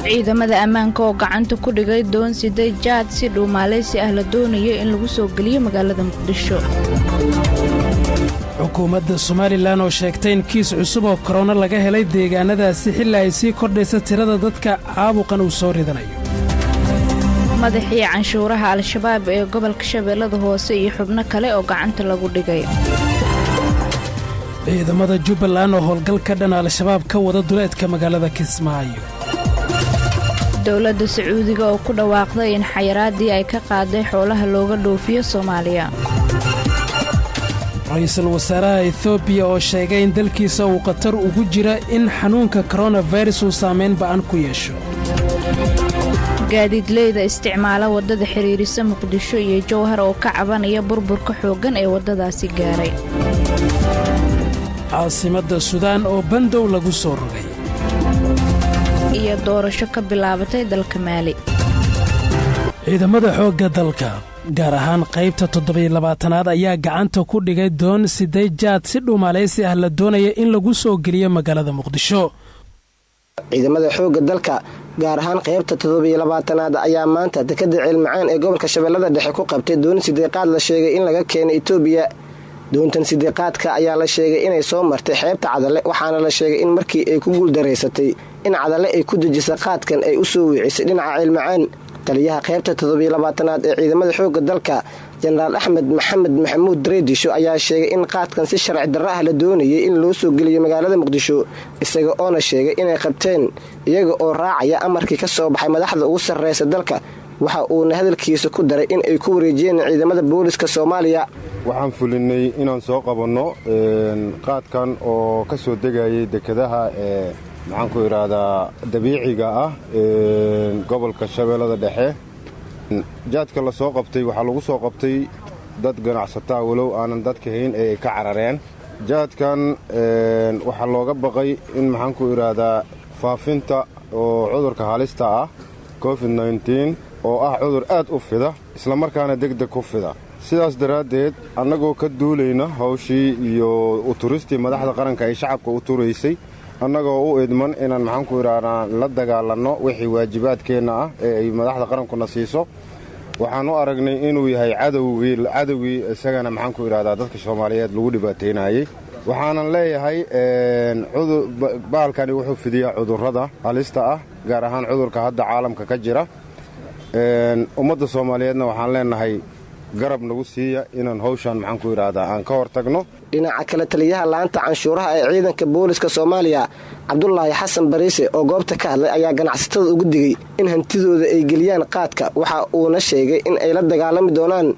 ciidamada ammaanka oo gacanta ku dhigay doon siday jaad si dhuumaaleysi ah la doonayo in lagu soo geliyo magaalada Muqdisho. xukuumadda Soomaaliland oo sheegtay in kiis cusub oo corona laga helay deegaanadaasi xilli ay sii kordhaysa tirada dadka caabuqan uu soo ridanayo. madaxii canshuuraha al-shabaab ee gobolka Shabeellada Hoose iyo xubno kale oo gacanta lagu dhigay. ciidamada Jubbaland oo howlgal ka dhan al-shabaab ka wada duleedka magaalada Kismaayo. dowladda Sacuudiga oo ku dhawaaqday in xayiraadii ay ka qaaday xoolaha looga dhoofiyo Soomaaliya. ra'iisul wasaaraha Ethiopia oo sheegay in dalkiisa uu qatar ugu jira in xanuunka coronavirus uu saameyn ba'an ku yeesho. gaadiidleyda isticmaala wadada xiriirisa Muqdisho iyo Jowhar oo ka cabanaya burburka xooggan ee wadadaasi gaaray. caasimadda Suudaan oo bandow lagu soo rogay. iyo doorasho ka bilaabatay dalka Maali. ciidamada xoogga dalka gaar ahaan qaybta 27aad ayaa gacanta ku dhigay doon siday jaad si dhuumaaleysi ah la doonaya in lagu soo geliyo magaalada Muqdisho. ciidamada xoogga dalka gaar ahaan qaybta 27aad ayaa maanta dekada Ceelmacaan ee gobolka Shabeellada Dhexe ku qabtay doon sideeqaad la sheegay in laga keenay Itoobiya. doontan sideeqaadka ayaa la sheegay inay soo martay xeebta Cadale waxaana la sheegay in markii ay ku guuldareysatay in Cadale ay ku dejisay qaadkan ay u soo wiicisay dhinaca Ceelmacaan. taliyaha qaybta 27aad ee ciidamada xoogga dalka Jenaraal Axmed Maxamed Maxamuud Dreedisho ayaa sheegay in qaadkan si sharci darro ah la doonayay in loo soo geliyo magaalada Muqdisho isaga oo na sheegay inay qabteen iyaga oo raacaya amarkii ka soo baxay madaxda ugu sarreysa dalka. waxa uu hadalkiisa ku daray in ay ku wareejiyeen ciidamada booliska Soomaaliya. waxaan fulinay inaan soo qabanno qaadkan oo ka soo degayay dekadaha maxaan ku yiraahdaa dabiiciga ah gobolka Shabeellada Dhexe. jaadka la soo qabtay waxa lagu soo qabtay dad ganacsataa walow aanan dadka hayn ee ka carareen. jaadkan waxa looga baqay in maxaan ku yiraahdaa faafinta oo cudurka halista ah COVID-19 oo ah cudur aad u fida isla markaana degdeg ku fida. sidaas daraaddeed annagoo ka duulayna hawshii iyo u turistii madaxda qaranka ay shacabka u turaysay annagoo u idman inaan maxaan ku yiraahdaa la dagaalanno wixii waajibaadkeenna ah ee ay madaxda qarankuna siiso. waxaan u aragnay inuu yahay cadowgii isagana maxaan ku yiraahdaa dadka Soomaaliyeed lagu dhibaataynayay. waxaanan leeyahay baalkani wuxuu fidiyaa cudurrada halista ah gaar ahaan cudurka hadda caalamka ka jira. ummadda Soomaaliyeedna waxaan leenahay garab nagu siiya inaan hawshan maxaan ku yiraahdaa aan ka hortagno. dhinaca kale taliyaha laanta canshuuraha ee ciidanka booliska Soomaaliya Cabdullaahi Xasan Bariise oo goobta ka hadlay ayaa ganacsatada ugu digay in hantidooda ay geliyaan qaadka. waxa uuna sheegay in ay la dagaalami doonaan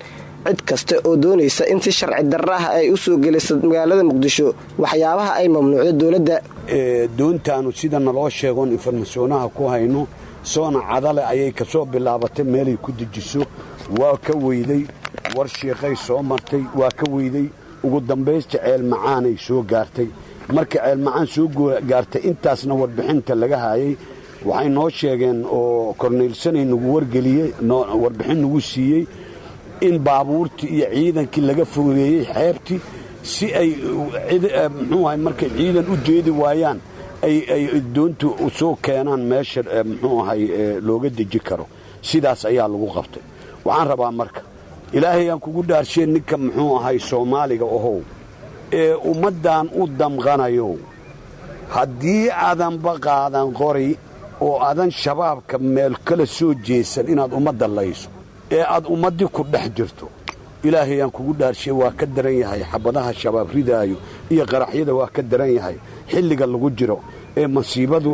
cid kasta oo doonaysa in si sharci darro ah ay u soo geliso magaalada Muqdisho waxyaabaha ay mamnuucday dawladda. doontaanu sida naloo sheego informationaha ku hayno soona Cadale ayay ka soo bilaabatay meelay ku dejiso waa ka weyday war sheekay soo martay waa ka weyday ugu dambaysta Ceelmacaan ay soo gaartay. marka Ceelmacaan soo gaartay intaasna warbixinta laga hayay waxay noo sheegeen oo korneelsanay nagu wargeliyay warbixin nagu siiyay in baabuurtii iyo ciidankii laga fogeeyay xeebtii si ay muxuu ahay markay ciidan u jeedi waayaan ay doontu u soo keenaan meesha muxuu ahay looga deji karo. sidaas ayaa lagu qabtay. waxaan rabaa marka ilaahay aan kugu dhaarshay ninka muxuu ahay Soomaaliga ahow ee ummadan u damqanayo haddii aadan baqaadan qori oo aadan shabaabka meel kala soo jeesan inaad ummadda layso ee aad ummadii ku dhex jirto ilaahay aan kugu dhaarshay waa ka daran yahay xabadaha shabaab ridaayo iyo qaraxyada waa ka daran yahay xilliga lagu jiro ee masiibadu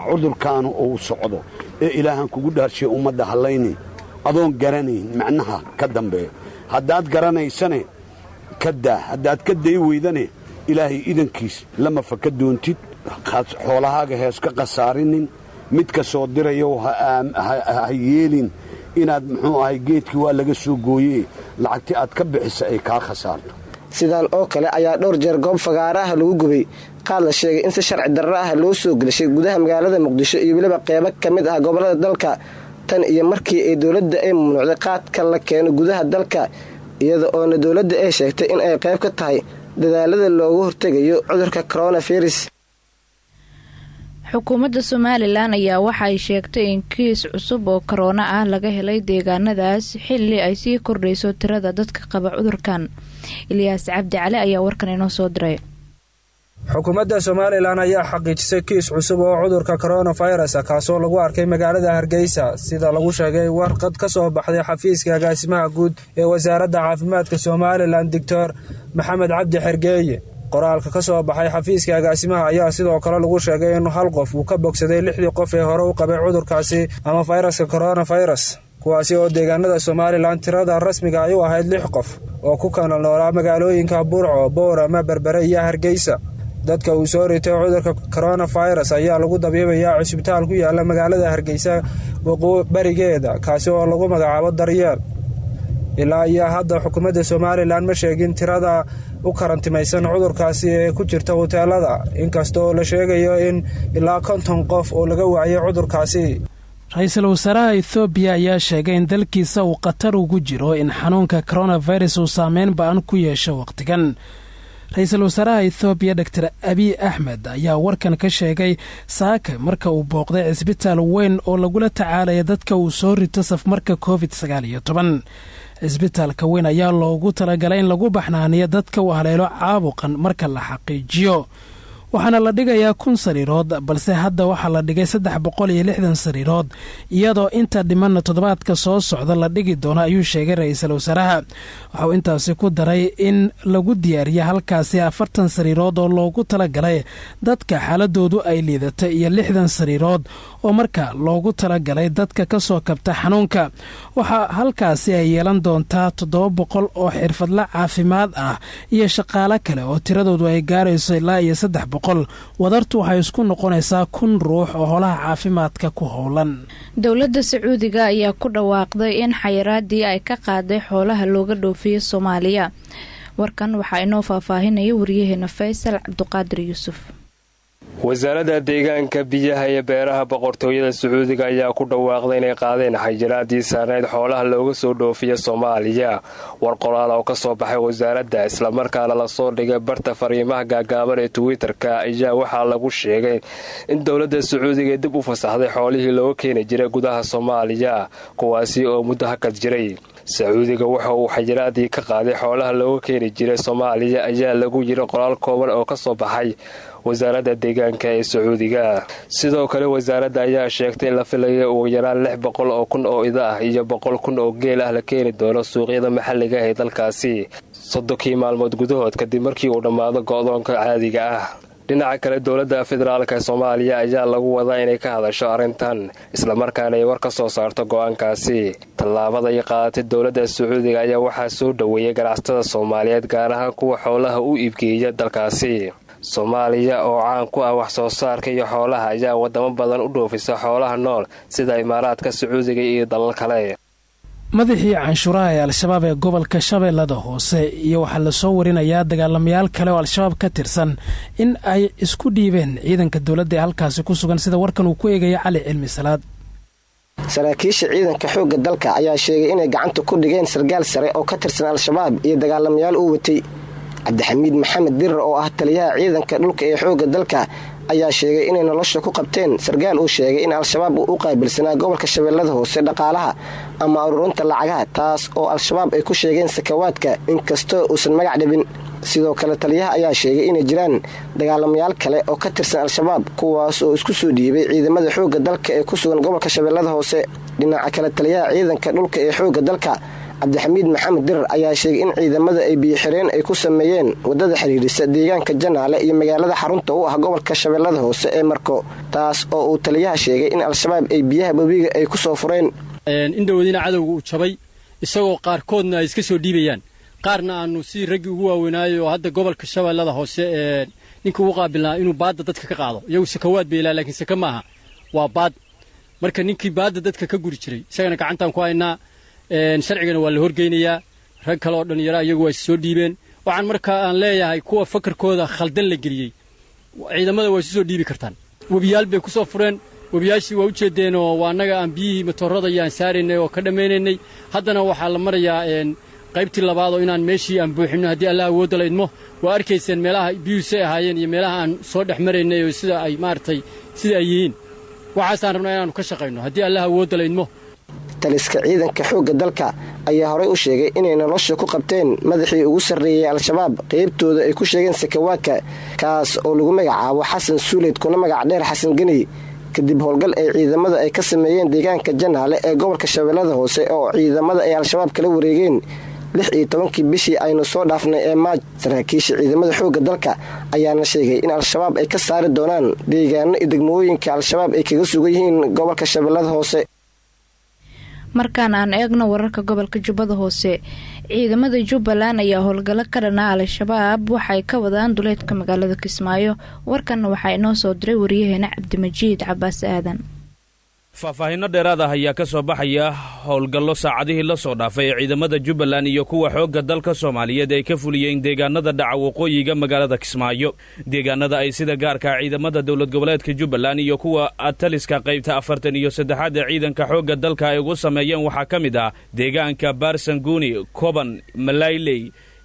cudurkaanu uu socdo ee ilaahan kugu dhaarshay ummadda halayni adoon garanayn macnaha ka dambeeyo. haddaad garanaysane ka daa haddaad ka day weydane ilaahay idankiis lama faka doontid xoolahaaga hees ka qasaarinin mid ka soo dirayo ha yeelin inaad muxuu ahay geedkii waa laga soo gooyey lacagtii aad ka bixisa ay kaa khasaarto. sidaan oo kale ayaa dhowr jeer goob fagaaraha lagu gubay qaad la sheegay in si sharci darro ah loo soo gelishay gudaha magaalada Muqdisho iyo waliba qaybo ka mid ah gobolada dalka tan iyo markii ay dawladda ay mamnuucday qaadka la keeno gudaha dalka iyada oo dawladda ay sheegtay in ay qayb ka tahay dadaalada looga hortagayo cudurka coronavirus. xukuumadda Somaliland ayaa waxa ay sheegtay in kiis cusub oo corona ah laga helay deegaanadaas xilli ay sii kordhayso tirada dadka qaba cudurkan. Ilyas Cabdi Cali ayaa warkan inoo soo diray. xukuumadda Somaliland ayaa xaqiijisay kiis cusub oo cudurka coronavirus kaasoo lagu arkay magaalada Hargeysa sida lagu sheegay warqad ka soo baxday xafiiska agaasimaha guud ee wasaaradda caafimaadka Somaliland Dr. Maxamed Cabdi Xergeeye. qoraalka ka soo baxay xafiiska agaasimaha ayaa sidoo kale lagu sheegay in hal qof uu ka bogsaday 6 qof ee hore u qabay cudurkaasi ama fayraska coronavirus kuwaasi oo deegaanada Somaliland tirada rasmiga ay u ahayd 6 qof oo ku kala noolaa magaalooyinka Burco, Boorama, Berbera iyo Hargeysa. dadka uu soo ritay cudurka coronavirus ayaa lagu dabiibayaa cusbitaal ku yaala magaalada Hargeysa barigeeda kaasi oo lagu magacaabo Daryeel. ilaa iyo hadda xukuumadda Somaliland ma sheegin tirada u karantimaysan cudurkaasi ee ku jirta hoteelada inkastoo la sheegayo in ilaa 50 qof oo laga waayay cudurkaasi. Ra'iisul Wasaaraha Ethiopia ayaa sheegay in dalkiisa uu qatar ugu jiro in xanuunka coronavirus uu saameyn ba'an ku yeesho waqtigan. Ra'iisul Wasaaraha Ethiopia Dr. Abiy Ahmed ayaa warkan ka sheegay saaka marka uu booqday isbitaal weyn oo lagula tacaalaya dadka uu soo rito safmarka COVID-19. isbitaalka weyn ayaa loogu talagalay in lagu baxnaaniyo dadka uu haleelo caabuqan marka la xaqiijiyo. waxaana la dhigayaa 1,000 sariirood balse hadda waxaa la dhigay 360 sariirood iyadoo inta dhimanna toddobaadka soo socda la dhigi doono ayuu sheegay ra'iisul wasaaraha. waxa uu intaasi ku daray in lagu diyaariyay halkaasi 40 sariirood oo loogu talagalay dadka xaaladoodu ay liidatay iyo 60 sariirood oo marka loogu talagalay dadka ka soo kabta xanuunka. waxa halkaasi ay yeelan doontaa 700 oo xirfadle caafimaad ah iyo shaqaale kale oo tiradoodu ay gaarayso ilaa iyo 300. wadartu waxay isku noqonaysaa 1,000 ruux oo holaha caafimaadka ku howlan. Dowladda Sacuudiga ayaa ku dhawaaqday in xayiraadii ay ka qaaday xoolaha looga dhoofiyo Soomaaliya. warkan waxaa inoo faahfaahinaya wariyaheena Faysal Cabduqaadir Yuusuf. wasaaradda deegaanka biyaha iyo beeraha boqortooyada Sacuudiga ayaa ku dhawaaqday inay qaadeen xayiraadii saarneyd xoolaha looga soo dhoofiyo Soomaaliya. war qoraal oo ka soo baxay wasaaradda isla markaana la soo dhigay barta fariimaha gaagaaban ee Twitter-ka ayaa waxaa lagu sheegay in dowladda Sacuudiga dib u fasaxday xoolihii looga keenay jiray gudaha Soomaaliya kuwaasi oo muddo hakad jiray. Sacuudiga waxa uu xayiraadii ka qaaday xoolaha looga keenay jiray Soomaaliya ayaa lagu yiri qoraal kooban oo ka soo baxay wasaaradda deegaanka ee Sacuudiga. sidoo kale wasaaradda ayaa sheegtay in la filayo ugu yaraan 600 oo kun oo ida ah iyo 100 kun oo geel ah la keeni doono suuqyada maxalliga ee dalkaasi 30 maalmood gudahood kadib markii uu dhammaado go'doonka caadiga ah. dhinaca kale dowladda federaalka Soomaaliya ayaa lagu wadaa inay ka hadasho arrintan isla markaana ay war ka soo saarto go'aankaasi. tallaabada ay qaadatay dowladda Sacuudiga ayaa waxaa soo dhaweeyay ganacsatada Soomaaliyeed gaar ahaan kuwa xoolaha u iibgeeya dalkaasi. Soomaaliya oo caan ku ah wax soo saarka iyo xoolaha ayaa wadamo badan u dhoofisa xoolaha nool sida Imaaraadka, Sacuudiga iyo dalal kale. madaxii canshuuraha ee al-shabaab ee gobolka Shabeellada Hoose iyo waxaa la soo warinayaa dagaalamayaal kale oo al-shabaab ka tirsan in ay isku dhiibeen ciidanka dowladda ee halkaasi ku sugan sida warkan uu ku eegaya Cali Cilmi Salaad. saraakiisha ciidanka xoogga dalka ayaa sheegay inay gacanta ku dhigeen sargaal sare oo ka tirsan al-shabaab iyo dagaalamayaal u watay. Cabdixamiid Maxamed Dirar oo ah taliyaha ciidanka dhulka ee xoogga dalka ayaa sheegay inay nolosha ku qabteen sargaal uu sheegay in al-shabaab uu u qaabilsanaa gobolka Shabeellada Hoose dhaqaalaha ama ururinta lacagaha taas oo al-shabaab ay ku sheegeen sakawaadka inkastoo uusan magac dhabin. sidoo kale taliyaha ayaa sheegay inay jiraan dagaalamayaal kale oo ka tirsan al-shabaab kuwaas oo isku soo dhiibay ciidamada xoogga dalka ee ku sugan gobolka Shabeellada Hoose. dhinaca kale taliyaha ciidanka dhulka ee xoogga dalka Cabdixamiid Maxamed Dirar ayaa sheegay in ciidamada ay biyo xireen ay ku sameeyeen wadada xiriirisa deegaanka Janaale iyo magaalada xarunta u ah gobolka Shabeellada Hoose ee Marko taas oo uu taliyaha sheegay in al-shabaab ay biyaha babiga ay ku soo fureen. indhowadina cadawga uu jabay isagoo qaarkoodna ay iska soo dhiibayaan qaarna aanu si raggi ugu waaweynaayo oo hadda gobolka Shabeellada Hoose ee ninka uu qaabilnaa inuu baadda dadka ka qaado iyagu sakawaad beelaa laakiin saka maaha waa baad. marka ninkii baadda dadka ka guri jiray isagana gacantaan ku haynaa sharcigana waa la horgeynayaa. rag kale oo dhalinyaro iyagu way soo dhiibeen. waxaan markaa aan leeyahay kuwa fakarkooda khaldan la geliyay ciidamada way soo dhiibi kartaan. wabiyaal bay ku soo fureen wabiyaashii waa u jeedeen oo waa annaga aan biyihii matoorada yaan saaraynay oo ka dhammaynaynay. haddana waxaa la marayaa qaybtii labaad oo inaan meeshii aan buuxino haddii Allah awoodda la idmo. waa arkayseen meelaha biyuhu say ahaayeen iyo meelaha aan soo dhex maraynay oo sida ay maartay sida ay yihiin waxaasaan rabnaa inaannu ka shaqayno haddii allah awoodda laydmo taliska ciidanka xoogga dalka ayaa horey u sheegay inay nolosha ku qabteen madaxii ugu sarreeyey al-shabaab qaybtooda ay ku sheegeen sakawaadka kaas oo lagu magacaabo xasan suuleyd kuna magac dheer xasan geney kadib howlgal ay ciidamada ay ka sameeyeen deegaanka janaale ee gobolka shabeellada hoose oo ciidamada ay al-shabaab kala wareegeen 16 bishii aynu soo dhaafnay ee maaj. saraakiisha ciidamada xoogga dalka ayaana sheegay in al-shabaab ay ka saari doonaan deegaano iyo degmooyinka al-shabaab ay kaga sugan yihiin gobolka shabeellada hoose. markaan aan eegno wararka gobolka jubbada hoose, ciidamada Jubbaland ayaa howlgalo ka dhana al-shabaab waxay ka wadaan duleedka magaalada Kismaayo. warkan waxaa inoo soo diray wariyaheena Cabdimajiid Cabaas Aadan. faahfaahinno dheeraad ah ayaa ka soo baxaya howlgallo saacadihii la soo dhaafay ee ciidamada Jubbaland iyo kuwa xoogga dalka Soomaaliyeed ay ka fuliyeen deegaanada dhaca waqooyiga magaalada Kismaayo. deegaanada ay sida gaarka ciidamada dawlad goboleedka Jubbaland iyo kuwa taliska qaybta 43 ee ciidanka xoogga dalka ay ugu sameeyeen waxaa ka mid ah deegaanka Barsanguni, Koban, Malayley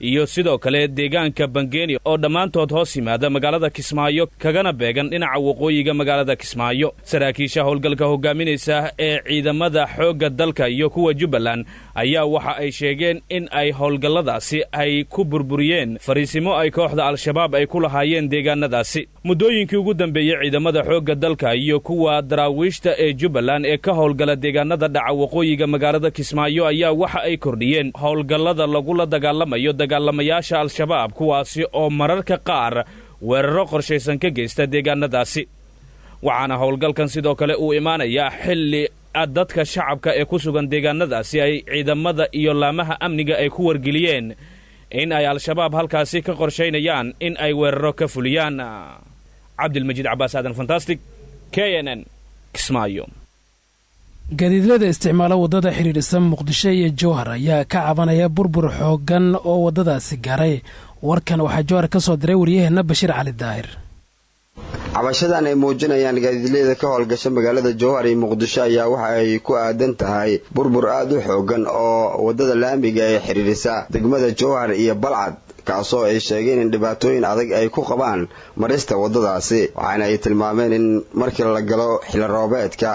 iyo sidoo kale deegaanka Bangeeni oo dhammaantood hoos yimaada magaalada Kismaayo kagana beegan dhinaca waqooyiga magaalada Kismaayo. saraakiisha howlgalka hogaaminaysa ee ciidamada xoogga dalka iyo kuwa Jubbaland ayaa waxa ay sheegeen in ay howlgalladaasi ay ku burburiyeen fariisimo ay kooxda al-shabaab ay ku lahaayeen deegaanadaasi. muddooyinkii ugu dambeeyey ciidamada xoogga dalka iyo kuwa daraawiishta ee Jubbaland ee ka howlgala deegaanada dhaca waqooyiga magaalada Kismaayo ayaa waxa ay kordhiyeen howlgallada lagula dagaalamayo dagaalamayaasha al-shabaab kuwaasi oo mararka qaar weeraro qorshaysan ka geysta deegaanadaasi. waxaana howlgalkan sidoo kale uu imaanayaa xilli dadka shacabka ee ku sugan deegaanadaasi ay ciidamada iyo laamaha amniga ay ku wargeliyeen in ay al-shabaab halkaasi ka qorshaynayaan in ay weeraro ka fuliyaan. Cabdilmajiid Cabaas Aadan, Fantastic, KNN, Kismaayo. gaadiidlada isticmaala waddada xidhiidhisa Muqdisho iyo Jowhar ayaa ka cabanaya burbur xooggan oo waddadaasi gaaray. warkan waxaa Jowhar ka soo diray wariyaheena Bashiir Cali Daahir. cabashadan ay muujinayaan gaadiidleyda ka howlgasha magaalada Jowhar iyo Muqdisho ayaa waxa ay ku aadan tahay burbur aad u xooggan oo waddada laamiga ee xiriirisa degmada Jowhar iyo Balcad kaasoo ay sheegeen in dhibaatooyin adag ay ku qabaan marista waddadaasi. waxaana ay tilmaameen in markii la galo xilli roobeedka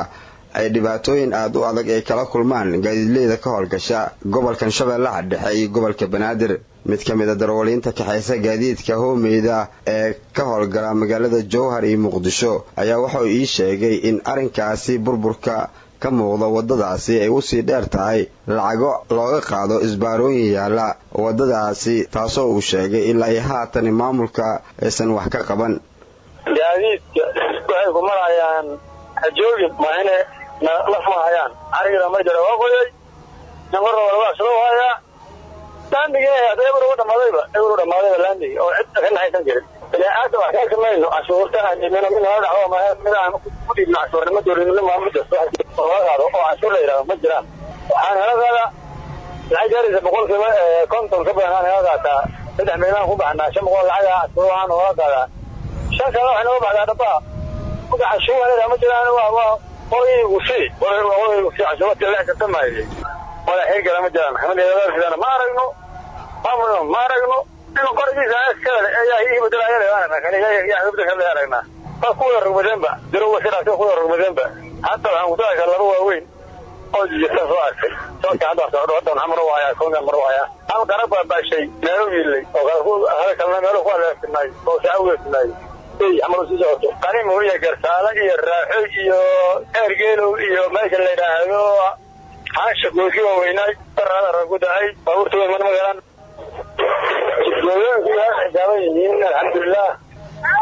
ay dhibaatooyin aad u adag ay kala kulmaan gaadiidleyda ka howlgasha gobolkan Shabeellaha Dhexe iyo gobolka Banaadir. mid ka mid ah darawaliinta kaxaysa gaadiidka hoomeyda ee ka howlgala magaalada Jowhar iyo Muqdisho ayaa wuxuu ii sheegay in arrinkaasi burburka ka muuqda waddadaasi ay u sii dheer tahay lacago looga qaado isbaarooyin yaala waddadaasi taasoo uu sheegay ilaa ay haatan maamulka aysan wax ka qaban. gaadiidka waxay ku marayaan hajoogin maahane la faahayaan ariga ma jiro waa qoyay namar walba soo haya laandiga ayaa eber dhamaadayba laandiga oo cid ka naxaysan jirin ilaa aad wax ka sameeyno cashuurta aan dhimano min hada oo ma midaan ku dhibna cashuurna doorinna ma muddo oo cashuur la yiraahdo ma jiraan. waxaan helada lacag gaaraysa 100% ka badan helada 3 milyan ku baxnaa 500 lacag cashuur aan oo qada shaqada waxna u baxdaa dhaba uga cashuur ma jiraan waa qoray wasi cashuurta la ka sameeyay wala xeega ma jiraan. maxamed yaraadana ma aragno inuu qorgiisa askale ayaa ii badalaayay kaniga yaa ubda kale aragna ku rugmadanba diro wasiraas ku rugmadanba hatta waxaan ku taagay laba waaweyn oo jirta soo arkay soo kaada soo dhawaan amro waaya koonga amro waaya aan qaraba baashay meelo wiilay oo hada kalena meelo ku aleefnay oo saawesnay amro si soo qani mooya garsaala iyo raaxo iyo ergeelo iyo meesha la yiraahdo haasha go'yo weynay tarada ragudahay bawrtu man magalan alxamdulilah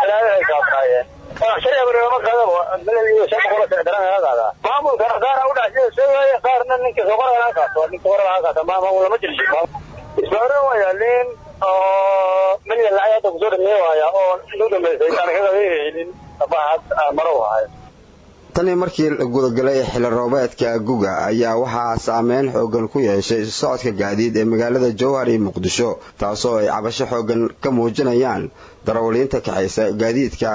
ilaahay ka qaayeen waxay abarama qadabo dalaliyo shaqo kala daranada maamulka qaar u dhaxay soo qaarna ninka soo qorana ka maamul ma jirto isbaaro wayaalin oo min laayada ku soo dhameeyay oo inuu dhameeyay anaga weeyeen tabaad maro waay. tani markii la gudagalay xilli roobeedka guga ayaa waxaa saameyn xooggan ku yeeshay socodka gaadiid ee magaalada Jowhar iyo Muqdisho taasoo ay cabasho xooggan ka muujinayaan darawaliinta kaxaysa gaadiidka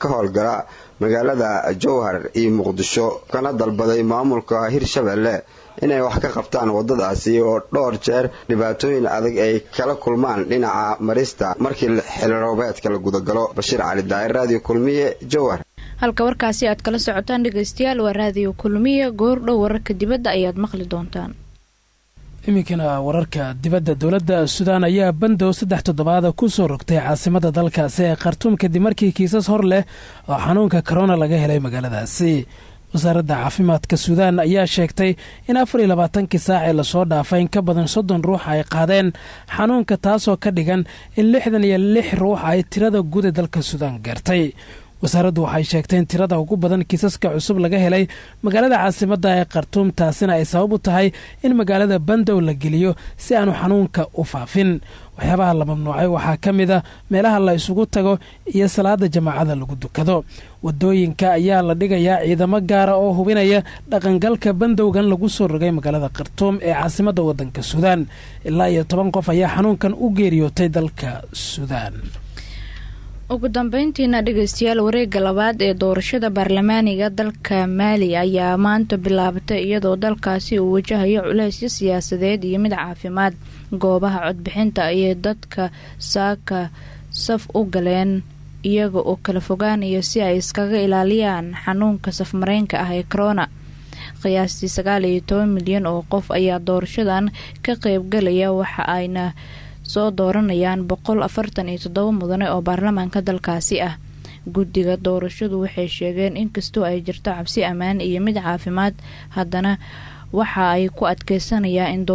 ka howlgala magaalada Jowhar iyo Muqdisho kana dalbaday maamulka Hirshabeelle inay wax ka qabtaan waddadaasi oo dhowr jeer dhibaatooyin adag ay kala kulmaan dhinaca marista markii xilli roobeedka la gudagalo. Bashiir Cali Daahir, Radio Kulmiye, Jowhar. halka warkaasi aad kala socotaan dhegeystayaal waa raadiyo kulmiye goordhow wararka dibadda ayaad maqli doontaan. iminkana wararka dibadda dowladda Suudaan ayaa bandow 3 toddobaad ku soo rogtay caasimada dalkaasi ee Khartoum kadib markii kiisas hor leh oo xanuunka corona laga helay magaaladaasi. wasaaradda caafimaadka Suudaan ayaa sheegtay in 24 saac ee la soo dhaafay in ka badan 30 ruux ay qaadeen xanuunka taasoo ka dhigan in 66 ruux ay tirada guud ee dalka Suudaan gaartay. wasaaraddu waxay sheegtay in tirada ugu badan kiisaska cusub laga helay magaalada caasimadda ee Khartoum taasina ay sabab u tahay in magaalada bandow la geliyo si aanu xanuunka u faafin. waxyaabaha la mamnuucay waxaa ka mid ah meelaha la isugu tago iyo salaada jamaacada lagu dukado. wadooyinka ayaa la dhigayaa ciidamo gaara oo hubinaya dhaqangalka bandowgan lagu soo rogay magaalada Khartoum ee caasimadda waddanka Suudaan. ilaa iyo 10 qof ayaa xanuunkan u geeriyootay dalka Suudaan. ugu dambeyntiina dhegeystayaal wareegga labaad ee doorashada baarlamaaniga dalka Maali ayaa maanta bilaabatay iyadoo dalkaasi uu wajahayo culaysyo siyaasadeed iyo mid caafimaad. goobaha codbixinta ayay dadka saaka saf u galeen iyaga oo kala fogaanaya si ay iskaga ilaaliyaan xanuunka safmareenka ah ee corona. qiyaastii 19 milyan oo qof ayaa doorashadan ka qaybgalaya waxa ayna soo dooranayaan 147 mudane oo baarlamaanka dalkaasi ah. guddiga doorashadu waxay sheegeen in kastoo ay jirto cabsi ammaan iyo mid caafimaad haddana waxa ay ku adkeysanayaan in